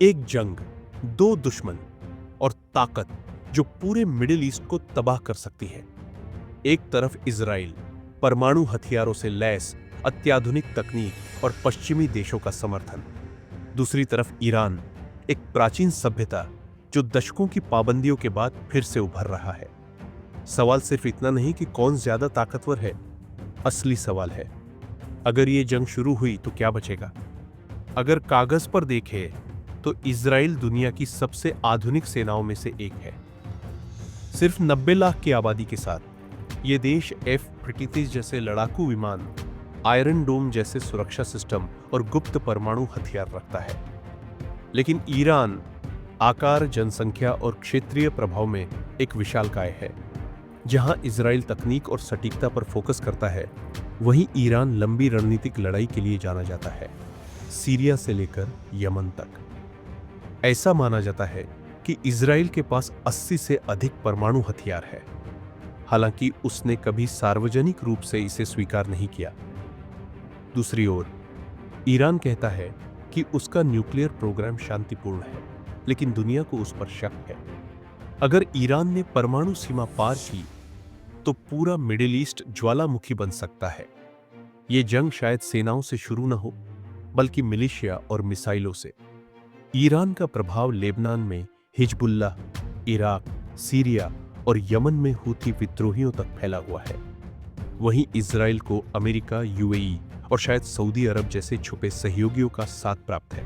एक जंग, दो दुश्मन और ताकत जो पूरे मिडिल ईस्ट को तबाह कर सकती है। एक तरफ इजराइल, परमाणु हथियारों से लैस अत्याधुनिक तकनीक और पश्चिमी देशों का समर्थन। दूसरी तरफ ईरान, एक प्राचीन सभ्यता जो दशकों की पाबंदियों के बाद फिर से उभर रहा है। सवाल सिर्फ इतना नहीं कि कौन ज्यादा ताकतवर है, असली सवाल है, अगर ये जंग शुरू हुई तो क्या बचेगा? अगर कागज पर देखें तो इजराइल दुनिया की सबसे आधुनिक सेनाओं में से एक है। सिर्फ 90 लाख की आबादी के साथ यह देश F-35 जैसे लड़ाकू विमान, आयरन डोम जैसे सुरक्षा सिस्टम और गुप्त परमाणु हथियार रखता है। लेकिन ईरान आकार, जनसंख्या और क्षेत्रीय प्रभाव में एक विशालकाय है। जहां इजराइल तकनीक और सटीकता पर फोकस करता है, वहीं ईरान लंबी रणनीतिक लड़ाई के लिए जाना जाता है, सीरिया से लेकर यमन तक। ऐसा माना जाता है कि इजराइल के पास 80 से अधिक परमाणु हथियार है, हालांकि उसने कभी सार्वजनिक रूप से इसे स्वीकार नहीं किया। दूसरी ओर ईरान कहता है कि उसका न्यूक्लियर प्रोग्राम शांतिपूर्ण है, लेकिन दुनिया को उस पर शक है। अगर ईरान ने परमाणु सीमा पार की तो पूरा मिडिल ईस्ट ज्वालामुखी बन सकता है। यह जंग शायद सेनाओं से शुरू न हो, बल्कि मिलिशिया और मिसाइलों से। ईरान का प्रभाव लेबनान में हिजबुल्लाह, इराक, सीरिया और यमन में हूथी विद्रोहियों तक फैला हुआ है। वहीं इजराइल को अमेरिका, यूएई और शायद सऊदी अरब जैसे छुपे सहयोगियों का साथ प्राप्त है।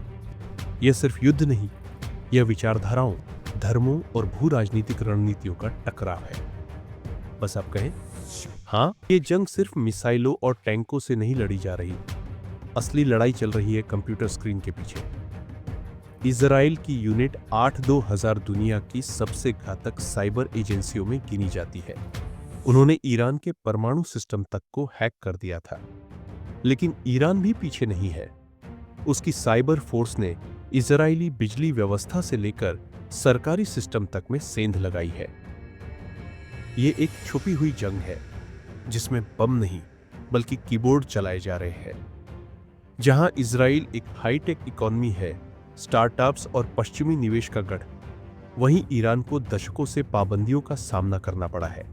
यह सिर्फ युद्ध नहीं, यह विचारधाराओं, धर्मों और भू राजनीतिक रणनीतियों का टकराव है। बस आप कहें, हाँ, ये जंग सिर्फ मिसाइलों और टैंकों से नहीं लड़ी जा रही। असली लड़ाई चल रही है कंप्यूटर स्क्रीन के पीछे। इजराइल की यूनिट 8-2000 दुनिया की सबसे घातक साइबर एजेंसियों में गिनी जाती है। उन्होंने ईरान के परमाणु सिस्टम तक को हैक कर दिया था। लेकिन ईरान भी पीछे नहीं है। उसकी साइबर फोर्स ने इजरायली बिजली व्यवस्था से लेकर सरकारी सिस्टम तक में सेंध लगाई है। ये एक छुपी हुई जंग है, जिसमें बम नहीं बल्कि कीबोर्ड चलाए जा रहे हैं। जहां इजराइल एक हाईटेक इकोनॉमी है, स्टार्टअप्स और पश्चिमी निवेश का गढ़, वहीं ईरान को दशकों से पाबंदियों का सामना करना पड़ा है।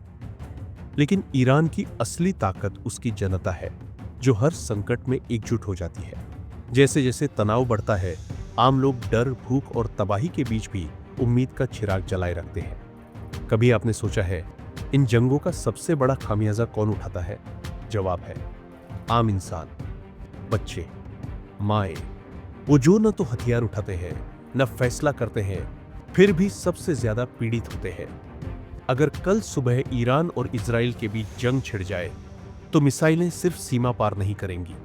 लेकिन ईरान की असली ताकत उसकी जनता है, जो हर संकट में एकजुट हो जाती है। जैसे जैसे तनाव बढ़ता है, आम लोग डर, भूख और तबाही के बीच भी उम्मीद का चिराग जलाए रखते हैं। कभी आपने सोचा है, इन जंगों का सबसे बड़ा खामियाजा कौन उठाता है? जवाब है आम इंसान, बच्चे, माएं। वो जो न तो हथियार उठाते हैं, न फैसला करते हैं, फिर भी सबसे ज्यादा पीड़ित होते हैं। अगर कल सुबह ईरान और इजराइल के बीच जंग छिड़ जाए, तो मिसाइलें सिर्फ सीमा पार नहीं करेंगी,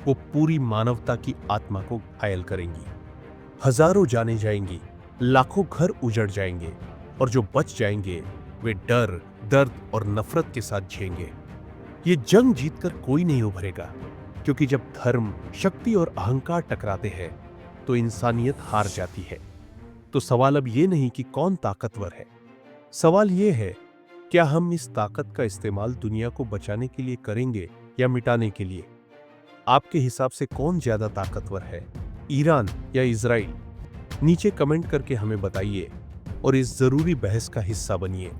वो पूरी मानवता की आत्मा को घायल करेंगी। हजारों जानें जाएंगी, लाखों घर उजड़ जाएंगे, और जो बच जाएंगे वे डर, दर्द और नफरत के साथ जिएंगे। ये जंग जीतकर कोई नहीं उभरेगा, क्योंकि जब धर्म, शक्ति और अहंकार टकराते हैं तो इंसानियत हार जाती है। तो सवाल अब ये नहीं कि कौन ताकतवर है, सवाल ये है, क्या हम इस ताकत का इस्तेमाल दुनिया को बचाने के लिए करेंगे या मिटाने के लिए? आपके हिसाब से कौन ज्यादा ताकतवर है, ईरान या इजराइल? नीचे कमेंट करके हमें बताइए और इस जरूरी बहस का हिस्सा बनिए।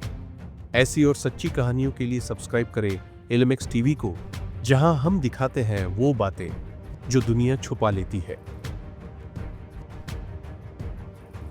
ऐसी और सच्ची कहानियों के लिए सब्सक्राइब करें एलएमएक्स टीवी को, जहां हम दिखाते हैं वो बातें जो दुनिया छुपा लेती है।